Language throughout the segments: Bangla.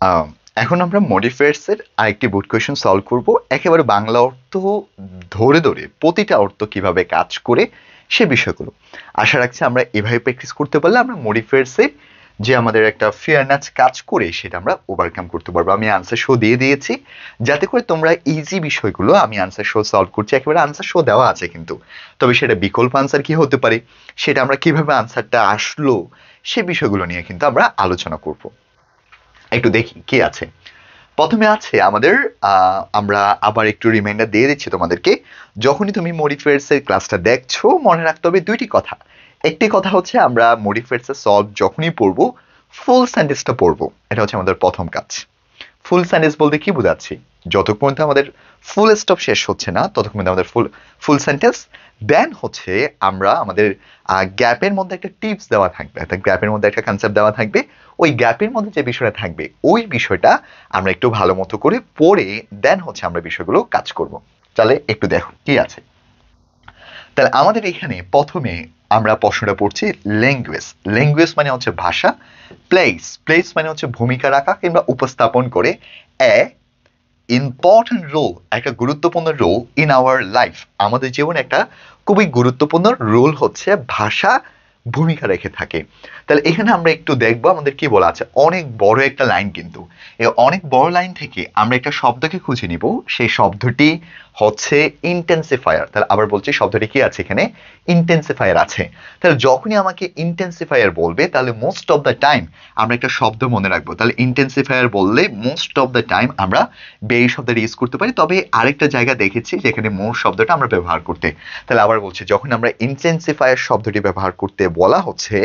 আম, এখন আমরা মডিফায়ার্স এর আরেকটি বোর্ড কোয়েশ্চেন সলভ করব, একেবারে বাংলা অর্থ ধরে ধরে প্রতিটা অর্থ কিভাবে কাজ করে সে বিষয়গুলো। আশা রাখছি আমরা এভাবে প্র্যাকটিস করতে পারলে আমরা মডিফায়ার্স এ যে আমাদের একটা ফিয়ারনেস কাজ করে সেটা আমরা ওভারকাম করতে পারবো। আমি আনসার শো দিয়ে দিয়েছি যাতে করে তোমরা ইজি বিষয়গুলো, আমি আনসার শো সলভ করছি, একেবারে আনসার শো দেওয়া আছে কিন্তু, তবে সেটা বিকল্প আনসার কি হতে পারে, সেটা আমরা কিভাবে আনসারটা আসলো সে বিষয়গুলো নিয়ে কিন্তু আমরা আলোচনা করব। একটু দেখি কি আছে। প্রথমে আছে আমাদের আমরা আবার একটু রিমাইন্ডার দিয়ে দিচ্ছি তোমাদেরকে, যখনই তুমি মডিফায়ার্স এর ক্লাসটা দেখছো মনে রাখতে হবে দুইটি কথা। একটি কথা হচ্ছে আমরা মডিফায়ার্স এর সলভ যখনই পড়বো ফুল সেন্টেন্সটা পড়বো, এটা হচ্ছে আমাদের প্রথম কাজ। ফুল সেন্টেন্স বলতে কি বোঝাচ্ছি, যতক্ষণ পর্যন্ত আমাদের ফুল স্টপ শেষ হচ্ছে না ততক্ষণ পর্যন্ত আমাদের ফুল ফুল সেন্টেন্স। দেন হচ্ছে আমরা আমাদের গ্যাপের মধ্যে একটা টিপস দেওয়া থাকবে, একটা গ্যাপের মধ্যে একটা কনসেপ্ট দেওয়া থাকবে, ওই গ্যাপের মধ্যে যে বিষয়টা থাকবে ওই বিষয়টা আমরা একটু ভালো মতো করে পড়ে দেন হচ্ছে আমরা বিষয়গুলো কাজ করব। তাহলে একটু দেখো কি আছে। তাহলে আমাদের এখানে প্রথমে আমরা প্রশ্নটা পড়ছি ল্যাঙ্গুয়েজ। ল্যাঙ্গুয়েজ মানে হচ্ছে ভাষা। প্লেস, প্লেস মানে হচ্ছে ভূমিকা রাখা কিংবা উপস্থাপন করে। এ ইম্পর্টেন্ট রোল, একটা গুরুত্বপূর্ণ রোল ইন আওয়ার লাইফ, আমাদের জীবনে একটা খুবই গুরুত্বপূর্ণ রোল হচ্ছে ভাষা ভূমিকা রেখে থাকে। তাহলে এখানে আমরা একটু দেখবো আমাদের কি বলা আছে, অনেক বড় একটা লাইন কিন্তু, এই অনেক বড় লাইন থেকে আমরা একটা শব্দকে খুঁজে নিব, সেই শব্দটি হচ্ছে ইন্টেন্সিফায়ার। তাহলে আবার বলছি শব্দটি কি আছে এখানে, ইন্টেন্সিফায়ার আছে। তাহলে যখনই আমাকে ইন্টেন্সিফায়ার বলবে তাহলে মোস্ট অফ দ্য টাইম আমরা একটা শব্দ মনে রাখবো। তাহলে ইন্টেন্সিফায়ার বললে মোস্ট অফ দ্য টাইম আমরা বেই শব্দটা ইউজ করতে পারি, তবে আরেকটা জায়গা দেখেছি যেখানে মোর শব্দটা আমরা ব্যবহার করতে। তাহলে আবার বলছি যখন আমরা ইন্টেন্সিফায়ার শব্দটি ব্যবহার করতে বলা হচ্ছে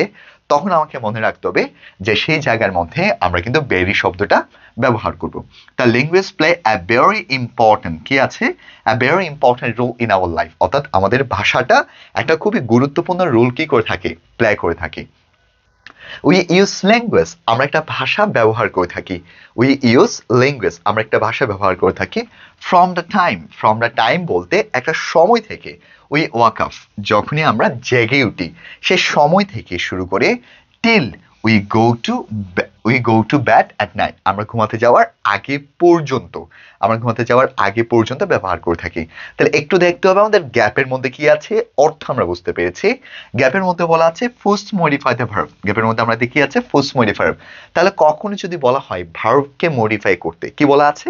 তখন আমাকে মনে রাখতে হবে যে সেই জায়গার মধ্যে আমরা কিন্তু বেরি শব্দটা ব্যবহার করব। তা language play a very important, কি আছে, a very important role in our life, অর্থাৎ আমাদের ভাষাটা একটা খুবই গুরুত্বপূর্ণ রোল কি করে থাকে, প্লে করে থাকে। উই ইউজ ল্যাঙ্গুয়েজ, আমরা একটা ভাষা ব্যবহার করে থাকি। উই ইউজ ল্যাঙ্গুয়েজ, আমরা একটা ভাষা ব্যবহার করে থাকি। From the time, from the time বলতে একটা সময় থেকে। উই ওয়াক আপ, যখনই আমরা জেগে উঠি সে সময় থেকে শুরু করে till we go to we go to bad at night, আমরা ঘুমাতে যাওয়ার আগে পর্যন্ত, আমরা ঘুমাতে যাওয়ার আগে পর্যন্ত ব্যবহার করে থাকি। তাহলে একটু দেখতে হবে আমাদের গ্যাপের মধ্যে কি আছে, অর্থ আমরা বুঝতে পেরেছি। গ্যাপের মধ্যে বলা আছে ফার্স্ট মডিফাই দ্য ভার্ব, গ্যাপের মধ্যে আমরা দেখি আছে ফার্স্ট মডিফাই ভার্ব। তাহলে কখনো যদি বলা হয় ভার্বকে মডিফাই করতে, কি বলা আছে,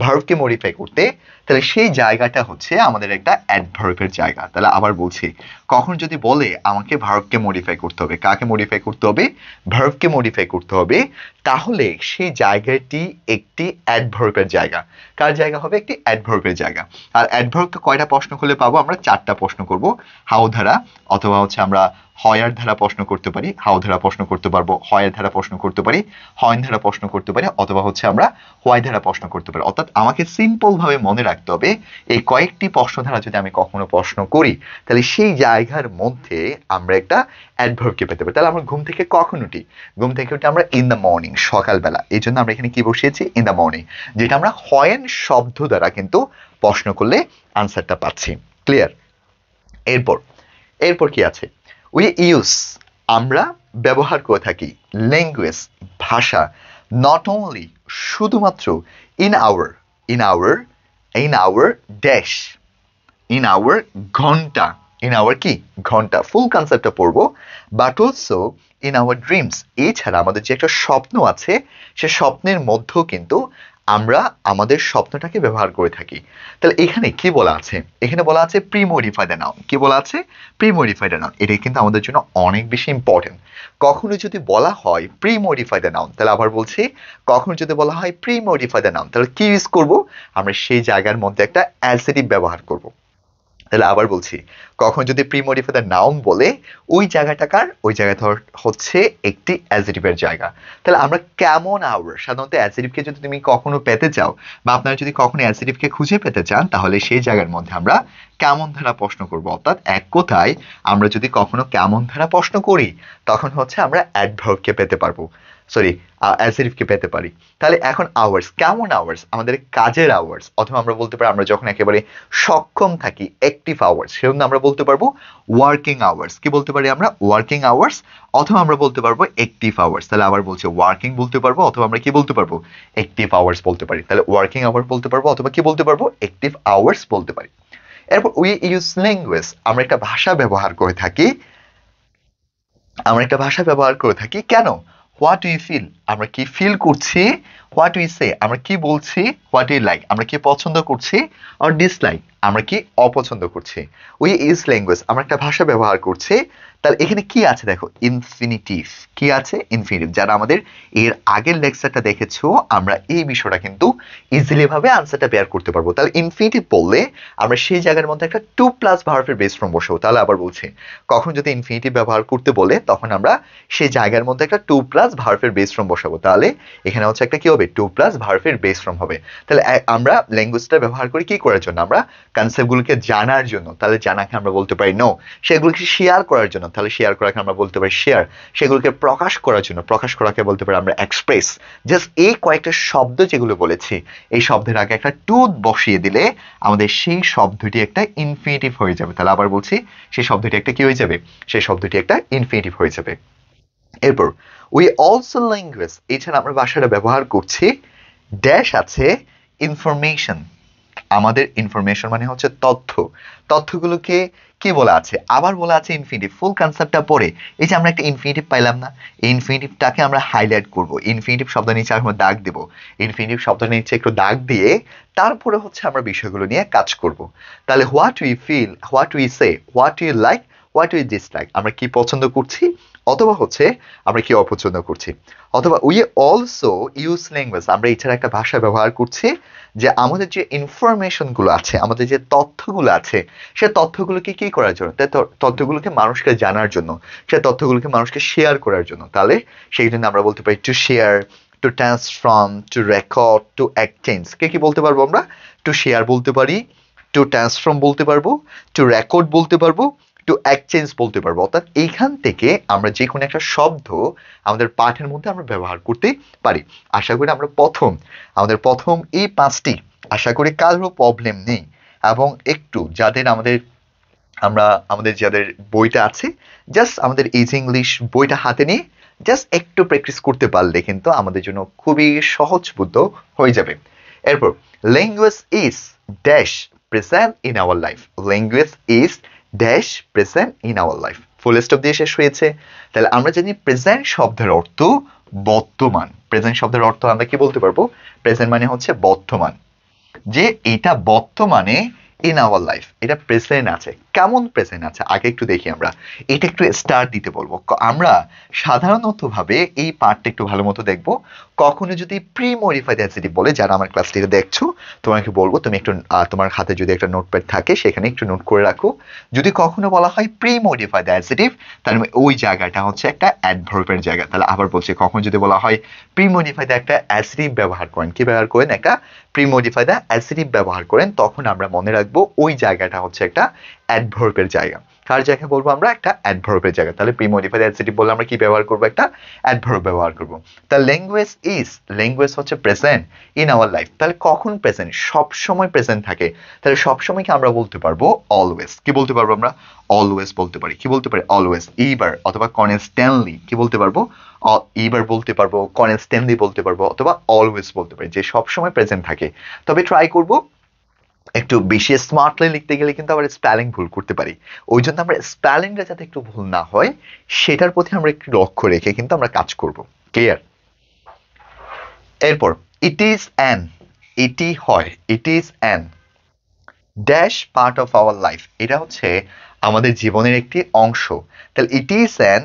ভার্বকে মডিফাই করতে, তাহলে সেই জায়গাটা হচ্ছে আমাদের একটা অ্যাডভার্বের জায়গা। তাহলে আবার বলছি, কখন যদি বলে আমাকে ভার্বকে মডিফাই করতে হবে, কাকে মডিফাই করতে হবে, ভার্বকে মডিফাই করতে হবে, তাহলে সেই জায়গাটি একটি অ্যাডভার্বের জায়গা। কার জায়গা হবে, একটি অ্যাডভার্বের জায়গা। আর অ্যাডভার্বকে কয়টা প্রশ্ন করলে পাবো, আমরা চারটা প্রশ্ন করব। হাউ ধারা, অথবা হচ্ছে আমরা হয়ার ধারা প্রশ্ন করতে পারি, হাউ ধারা প্রশ্ন করতে পারবো, হয়ের ধারা প্রশ্ন করতে পারি, হয়ন ধারা প্রশ্ন করতে পারি, অথবা হচ্ছে আমরা হোয়াই ধারা প্রশ্ন করতে পারি। অর্থাৎ আমাকে সিম্পল ভাবে মনে রাখতে হবে এই কয়েকটি প্রশ্ন ধারা যদি আমি কখনো প্রশ্ন করি তাহলে সেই জায়গার মধ্যে আমরা একটা অ্যাডভার্বকে পেতে পারি। তাহলে আমরা ঘুম থেকে কখন উঠি, ঘুম থেকে উঠে আমরা ইন দ্য মর্নিং, সকালবেলা, এই জন্য আমরা এখানে কি বসিয়েছি, ইন দ্য মর্নিং, যেটা আমরা হয়েন শব্দ দ্বারা কিন্তু প্রশ্ন করলে আনসারটা পাচ্ছি। ক্লিয়ার? এরপর এরপর কি আছে, উই ইউজ, আমরা ব্যবহার করে থাকি, ল্যাঙ্গুয়েজ ভাষা, নট অনলি শুধুমাত্র, in our, in our, in our dash, in our ঘন্টা, ইন আওয়ার কি ঘন্টা, ফুল কনসেপ্টটা পড়বো, but also in our dreams, এছাড়া আমাদের যে একটা স্বপ্ন আছে সে স্বপ্নের মধ্যেও কিন্তু আমরা আমাদের স্বপ্নটাকে ব্যবহার করে থাকি। তাহলে এখানে কি বলা আছে, এখানে বলা আছে প্রি মডিফাইড নাউন, কি বলা আছে, প্রি মডিফাইড নাউন, এটা কিন্তু আমাদের জন্য অনেক বেশি ইম্পর্টেন্ট। কখনো যদি বলা হয় প্রি মডিফাইড নাউন, তাহলে আবার বলছি, কখনো যদি বলা হয় প্রি মডিফাইড নাউন তাহলে কি ইউজ করব, আমরা সেই জায়গার মধ্যে একটা অ্যাডজেক্টিভ ব্যবহার করব। তাহলে আবার বলছি, কখন যদি প্রি মডিফাই দ্য নাউন বলে ওই জায়গাটাকার, ওই জায়গাটা হচ্ছে একটি অ্যাডজেক্টিভের জায়গা। তাহলে আমরা কেমন আওয়ার, সাধারণত অ্যাডজেক্টিভকে যদি তুমি কখনো পেতে চাও বা আপনারা যদি কখনো অ্যাডজেক্টিভকে খুঁজে পেতে চান তাহলে সেই জায়গার মধ্যে আমরা কেমন ধারা প্রশ্ন করব। অর্থাৎ এক কথায় আমরা যদি কখনো কেমন ধারা প্রশ্ন করি তখন হচ্ছে আমরা অ্যাডভার্বকে পেতে পারবো। সরি অ্যাডজেক্টিভকে পেতে পারি। তাহলে এখন আওয়ার্স, কেমন আওয়ার্স? আমাদের কাজের আওয়ার্স, অথবা আমরা বলতে পারি আমরা যখন একেবারে সক্ষম থাকি, অ্যাক্টিভ আওয়ার্স, সেজন্য আমরা বলতে পারবো ওয়ার্কিং আওয়ার্স। কি বলতে পারি আমরা? ওয়ার্কিং আওয়ার্স, অথবা আমরা বলতে পারবো অ্যাক্টিভ আওয়ার্স। তাহলে আবার বলছি ওয়ার্কিং বলতে পারবো, অথবা আমরা কি বলতে পারবো? অ্যাক্টিভ আওয়ার্স বলতে পারি। তাহলে ওয়ার্কিং আওয়ার্স বলতে পারবো, অথবা কি বলতে পারবো? অ্যাক্টিভ আওয়ার্স বলতে পারি। এরপর উই ইউজ ল্যাঙ্গুয়েজ, আমরা একটা ভাষা ব্যবহার করে থাকি। কেন? হোয়াট উই ফিল, আমরা কি ফিল করছি। হোয়াট উই সে, আমরা কি বলছি। হোয়াট উই লাইক, আমরা কি পছন্দ করছি। আর ডিসলাইক, আমরা কি অপছন্দ করছি। উই ইউজ ল্যাঙ্গুয়েজ, আমরা একটা ভাষা ব্যবহার করছি। তাহলে এখানে কি আছে দেখো? ইনফিনিটিভ। কি আছে? ইনফিনিটিভ। যারা আমাদের এর আগের লেকচারটা দেখেছো, আমরা এই বিষয়টা কিন্তু ইজিলি ভাবে আনসারটা বের করতে পারবো। তাহলে ইনফিনিটিভ বললে আমরা সেই জায়গার মধ্যে একটা টু প্লাস ভার্বের বেস ফর্ম বসাবো। তাহলে আবার বলছি, কখন যদি ইনফিনিটিভ ব্যবহার করতে বলে, তখন আমরা সেই জায়গার মধ্যে একটা টু প্লাস ভার্বের বেস ফর্ম বসাবো। তাহলে এখানে হচ্ছে একটা কি হবে? টু প্লাস ভার্বের বেস ফর্ম হবে। তাহলে আমরা ল্যাঙ্গুয়েজটা ব্যবহার করি কি করার জন্য? আমরা কনসেপ্টগুলোকে জানার জন্য। তাহলে জানাকে আমরা বলতে পারি নো। সেগুলোকে শেয়ার করার জন্য, তাহলে শেয়ার করাকে আমরা বলতে পারি শেয়ার। সেগুলোকে প্রকাশ করার জন্য, প্রকাশ করাকে বলতে পারি আমরা এক্সপ্রেস। জাস্ট এই কয়েকটা শব্দ যেগুলো বলেছি, এই শব্দের আগে একটা টু বসিয়ে দিলে আমাদের সেই শব্দটি একটা ইনফিনিটিভ হয়ে যাবে। তাহলে আবার বলছি, সেই শব্দটি একটা কি হয়ে যাবে? সেই শব্দটি একটা ইনফিনিটিভ হয়ে যাবে। এরপর উই অলসো ল্যাঙ্গুয়েজ, এছাড়া আমরা ভাষাটা ব্যবহার করছি। ড্যাশ আছে ইনফরমেশন, আমাদের ইনফরমেশন মানে হচ্ছে তথ্য। তথ্যগুলোকে কি বলা আছে? আবার বলা আছে ইনফিনিটিভ। ফুল কনসেপ্টটা পড়ে এই যে আমরা একটা ইনফিনিটিভ পাইলাম না, এই ইনফিনিটিভটাকে আমরা হাইলাইট করব। ইনফিনিটিভ শব্দ নিচে আমরা দাগ দেব। ইনফিনিটিভ শব্দ নিচে একটু দাগ দিয়ে তারপরে হচ্ছে আমরা বিষয়গুলো নিয়ে কাজ করব। তাহলে what we feel, what we say, what we like, what we dislike, আমরা কি পছন্দ করছি, অথবা হচ্ছে আমরা কি অপছন্দ করছি। অথবা উই অলসো ইউজ ল্যাঙ্গুয়েজ, আমরা এছাড়া একটা ভাষা ব্যবহার করছি যে আমাদের যে ইনফরমেশন গুলো আছে, আমাদের যে তথ্যগুলো আছে, সে তথ্যগুলোকে কি করার জন্য? তথ্যগুলোকে মানুষকে জানার জন্য, সে তথ্যগুলোকে মানুষকে শেয়ার করার জন্য। তাহলে সেই জন্য আমরা বলতে পারি to share, to transform, to record, to exchange. কে কি বলতে পারবো আমরা? টু শেয়ার বলতে পারি, টু ট্রান্সফর্ম বলতে পারবো, টু রেকর্ড বলতে পারবো, টু এক্সচেঞ্জ বলতে পারবো। অর্থাৎ এইখান থেকে আমরা যে কোনো একটা শব্দ আমাদের পাঠের মধ্যে আমরা ব্যবহার করতে পারি। আশা করি আমাদের প্রথম এই পাঁচটি, আশা করি কারো প্রবলেম নেই। এবং একটু যাদের আমাদের যাদের বইটা আছে, জাস্ট আমাদের ইজি ইংলিশ বইটা হাতে নিয়ে জাস্ট একটু প্র্যাকটিস করতে পারলে কিন্তু আমাদের জন্য খুবই সহজবোধ্য হয়ে যাবে। এরপর language is dash present in our life, language is dash present in our life, full stop দিয়ে শেষ হয়েছে। তাহলে আমরা জানি প্রেজেন্ট শব্দের অর্থ বর্তমান। প্রেজেন্ট শব্দের অর্থ আমরা কি বলতে পারবো? প্রেজেন্ট মানে হচ্ছে বর্তমান, যে এটা বর্তমানে ইন আওয়ার লাইফ, এটা প্রেজেন্ট আছে। কেমন প্রেজেন্ট আছে আগে একটু দেখি। আমরা এটা একটু স্টার দিতে বলবো। আমরা সাধারণত ভাবে এই পার্টটা একটু ভালো মতো দেখবো। কখনো যদি প্রি মডিফাইড অ্যাডজেক্টিভ বলে, যারা আমার ক্লাসটিতে দেখছো, তোমাকে বলবো তুমি একটু তোমার হাতে যদি একটা নোটপ্যাড থাকে সেখানে একটু নোট করে রাখো। যদি কখনো বলা হয় প্রি মডিফাইড অ্যাডজেক্টিভ, তাহলে ওই জায়গাটা হচ্ছে একটা অ্যাডভার্বের জায়গা। তাহলে আবার বলছি, কখন যদি বলা হয় প্রি মডিফাইড একটা অ্যাডজেক্টিভ ব্যবহার করেন, কি ব্যবহার করেন? একটা প্রি মডিফাইড অ্যাডজেক্টিভ ব্যবহার করেন, তখন আমরা মনে রাখবো ওই জায়গাটা হচ্ছে একটা অ্যাডভার্বের জায়গা। কার জায়গা বলবো আমরা? একটা অ্যাডভার্বের জায়গা। তাহলে প্রি মডিফাইড অ্যাডজেক্টিভ বললে আমরা কি ব্যবহার করবো? একটা অ্যাডভার্ব ব্যবহার করবো। তাহলে ল্যাঙ্গুয়েজ ইজ, ল্যাঙ্গুয়েজ হচ্ছে প্রেজেন্ট ইন আওয়ার লাইফ। তাহলে কখন প্রেজেন্ট? সব সময় প্রেজেন্ট থাকে। তাহলে সব সময় কি আমরা বলতে পারবো? অলওয়েজ। কি বলতে পারবো আমরা? অলওয়েজ বলতে পারি। কি বলতে পারি? অলওয়েজ। এইবার অথবা কনস্ট্যান্টলি কি বলতে পারবো? এইবার বলতে পারবো, কনস্ট্যান্টলি বলতে পারবো, অথবা অলওয়েজ বলতে পারি, যে সব সময় প্রেজেন্ট থাকে। তবে ট্রাই করব একটু বেশি স্মার্টলি লিখতে গেলে কিন্তু আবার স্পেলিং ভুল করতে পারি। ওই জন্য আমরা স্পেলিংটা যাতে একটু ভুল না হয় সেটার প্রতি আমরা একটু লক্ষ্য রেখে কিন্তু আমরা কাজ করব। ক্লিয়ার? এরপর ইট ইজ অ্যান, এটি হয়, it is an dash part of our life, এটা হচ্ছে আমাদের জীবনের একটি অংশ। তাহলে it is an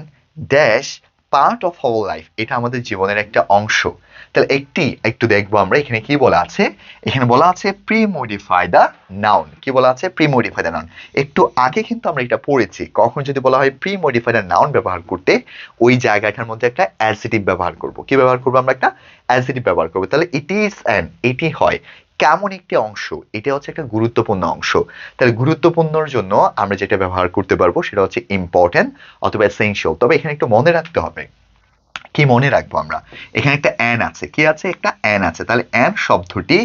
dash part of our life, এটা আমাদের জীবনের একটা অংশ। তাহলে একটু দেখবো আমরা এখানে কি বলা আছে। এখানে বলা আছে প্রি মডিফাই দ্য নাউন। কি বলা আছে? Pre modify the noun. একটু আগে কিন্তু আমরা এটা পড়েছি, কখন যদি বলা হয় প্রি মডিফাই দ্য নাউন ব্যবহার করতে, ওই জায়গাটার মধ্যে একটা অ্যাডজেক্টিভ ব্যবহার করব। কি ব্যবহার করবো? আমরা একটা অ্যাডজেক্টিভ ব্যবহার করবো। তাহলে ইট ইজ অ্যান, এটি হয় কেমন একটি অংশ, এটা হচ্ছে একটা গুরুত্বপূর্ণ অংশ। তাহলে গুরুত্বপূর্ণর জন্য আমরা যেটা ব্যবহার করতে পারবো সেটা হচ্ছে ইম্পর্টেন্ট অথবা এসেনশিয়াল। তবে এখানে একটু মনে রাখতে হবে, কি মনে রাখবো আমরা? এখানে একটা অ্যান আছে, কি আছে? একটা অ্যান আছে। তাহলে অ্যান শব্দটি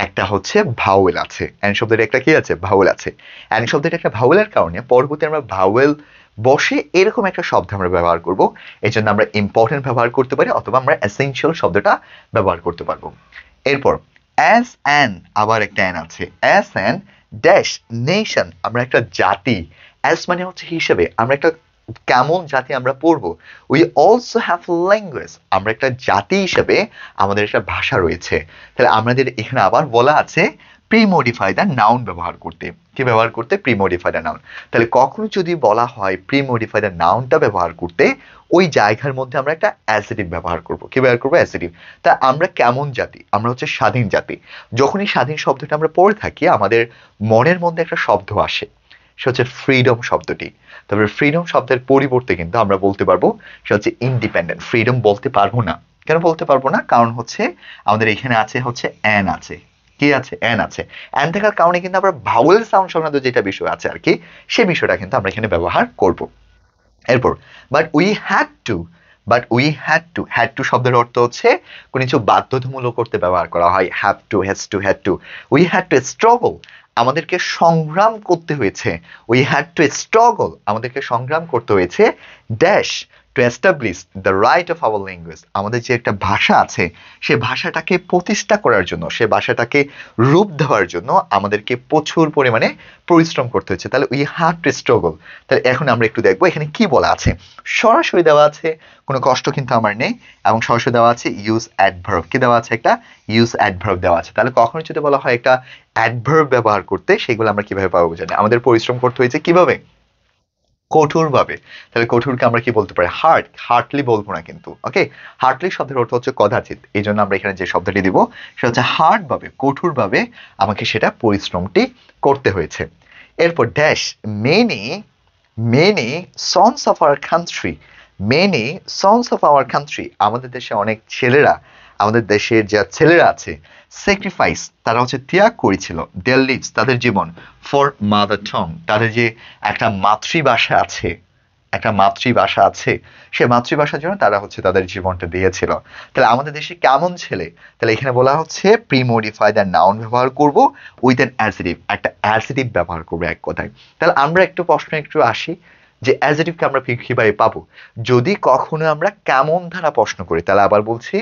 একটা হচ্ছে ভাওয়েল আছে, অ্যান শব্দটি একটা কি আছে? ভাওয়েল আছে। অ্যান শব্দটি একটা ভাওয়েলের কারণে পরবর্তী আমরা ভাওয়েল বসে এরকম একটা শব্দ আমরা ব্যবহার করব। এই জন্য আমরা ইম্পর্টেন্ট ব্যবহার করতে পারি, অথবা আমরা এসেনশিয়াল শব্দটা ব্যবহার করতে পারবো। এরপর অ্যাজ অ্যান, আবার একটা অ্যান আছে। অ্যাজ অ্যান ড্যাশ নেশন, আমরা একটা জাতি। অ্যাজ মানে হচ্ছে হিসেবে, আমরা একটা কেমন জাতি আমরা পড়বো। উই অলসো হ্যাভ ল্যাঙ্গুয়েজ, আমরা একটা জাতি হিসেবে আমাদের একটা ভাষা রয়েছে। তাহলে আমাদের এখানে আবার বলা আছে প্রিমোডিফাই দ্য নাউন ব্যবহার করতে। কি ব্যবহার করতে? Premodify the noun. তাহলে কখনো যদি বলা হয় প্রিমোডিফাই দ্য নাউনটা ব্যবহার করতে, ওই জায়গার মধ্যে আমরা একটা অ্যাডজেক্টিভ ব্যবহার করব। কি ব্যবহার করবো? অ্যাডজেক্টিভ। তা আমরা কেমন জাতি? আমরা হচ্ছে স্বাধীন জাতি। যখনই স্বাধীন শব্দটা আমরা পড়ে থাকি, আমাদের মনের মধ্যে একটা শব্দ আসে, সে হচ্ছে ফ্রিডম শব্দটি। তবে ফ্রিডম শব্দের পরিবর্তে কিন্তু আমরা বলতে পারবো সে হচ্ছে ইন্ডিপেন্ডেন্ট। ফ্রিডম বলতে পারবো না। কেন বলতে পারবো না? কারণ হচ্ছে আমাদের এখানে আছে হচ্ছে অ্যান আছে। কি আছে? অ্যান আছে। অ্যান থাকার কারণে কিন্তু আমরা ভাওয়েল সাউন্ড সংক্রান্ত যেটা বিষয় আছে আর কি, সে বিষয়টা কিন্তু আমরা এখানে ব্যবহার করব। এরপর but we had to, had to শব্দের অর্থ হচ্ছে কোনো কিছু বাধ্যতামূলক করতে ব্যবহার করা হয়। Have to, had to. We had to struggle, আমাদেরকে সংগ্রাম করতে হয়েছে। উই হ্যাড টু স্ট্রাগল, আমাদেরকে সংগ্রাম করতে হয়েছে dash to establish the right of our language, আমাদের যে একটা ভাষা আছে সে ভাষাটাকে প্রতিষ্ঠা করার জন্য, সে ভাষাটাকে রূপ দেওয়ার জন্য আমাদেরকে প্রচুর পরিমাণে পরিশ্রম করতে হচ্ছে। তাহলে উই হ্যাড টু স্ট্রাগল। তাহলে এখন আমরা একটু দেখবো এখানে কি বলা আছে। সরাসরি দেওয়া আছে, কোনো কষ্ট কিন্তু আমার নেই, এবং সরাসরি দেওয়া আছে ইউজ অ্যাডভার্ব। কি দেওয়া আছে? একটা ইউজ অ্যাডভার্ব দেওয়া আছে। তাহলে কখনো যদি বলা হয় একটা অ্যাডভার্ব ব্যবহার করতে, সেগুলো আমরা কিভাবে পাবো? জানি আমাদের পরিশ্রম করতে হয়েছে কিভাবে? কঠোরভাবে। তাহলে কঠোরকে আমরা কি বলতে পারি? হার্টলি বলবো না কিন্তু। ওকে, হার্টলি শব্দের অর্থ হচ্ছে কদাচিৎ। এই জন্য আমরা এখানে যে শব্দটি দিব সেটা হচ্ছে হার্ড ভাবে, কঠোরভাবে আমাকে সেটা পরিশ্রমটি করতে হয়েছে। এরপর dash many, sons of our country, sons of our country, আমাদের দেশে অনেক ছেলেরা, আমাদের দেশের যে ছেলেরা আছে, স্যাক্রিফাইস, তারা হচ্ছে ত্যাগ করেছিল, দেয়ার লিভস, তাদের জীবন, ফর মাদার টং, তাদের যে একটা মাতৃভাষা আছে, একটা মাতৃভাষা আছে, সে মাতৃভাষার জন্য তারা হচ্ছে তাদের জীবনটা দিয়েছিল। তাহলে আমাদের দেশে কেমন ছেলে? তাহলে এখানে বলা হচ্ছে প্রিমোডিফাই দ্য নাউন ব্যবহার করব উইথ অ্যান অ্যাডজেক্টিভ, একটা অ্যাডজেক্টিভ ব্যবহার করবো এক কথায়। তাহলে আমরা একটু প্রশ্ন একটু আসি যে অ্যাডজেক্টিভকে আমরা কিভাবে পাবো? যদি কখনো আমরা কেমন ধারা প্রশ্ন করি, তাহলে আবার বলছি,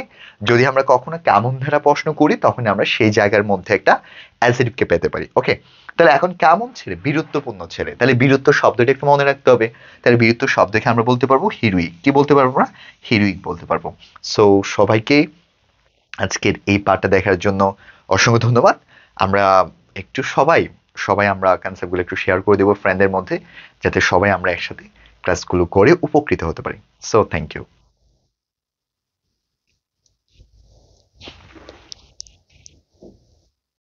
যদি আমরা কখনো কেমন ধারা প্রশ্ন করি, তখন আমরা সেই জায়গার মধ্যে একটা অ্যাডজেক্টিভকে পেতে পারি। ওকে, তাহলে এখন কেমন ছেলে? বীরত্বপূর্ণ ছেলে। তাহলে বীরত্ব শব্দটা একটু মনে রাখতে হবে। তাহলে বীরত্ব শব্দকে আমরা বলতে পারবো হিরোইক। কি বলতে পারবো? না হিরোইক বলতে পারবো। সো সবাইকে আজকের এই পার্টটা দেখার জন্য অসংখ্য ধন্যবাদ। আমরা একটু সবাই সবাই আমরা কনসেপ্টগুলো একটু শেয়ার করে দেবো ফ্রেন্ডদের মধ্যে, যাতে সবাই আমরা একসাথে ক্লাসগুলো করে উপকৃত হতে পারি। So thank you.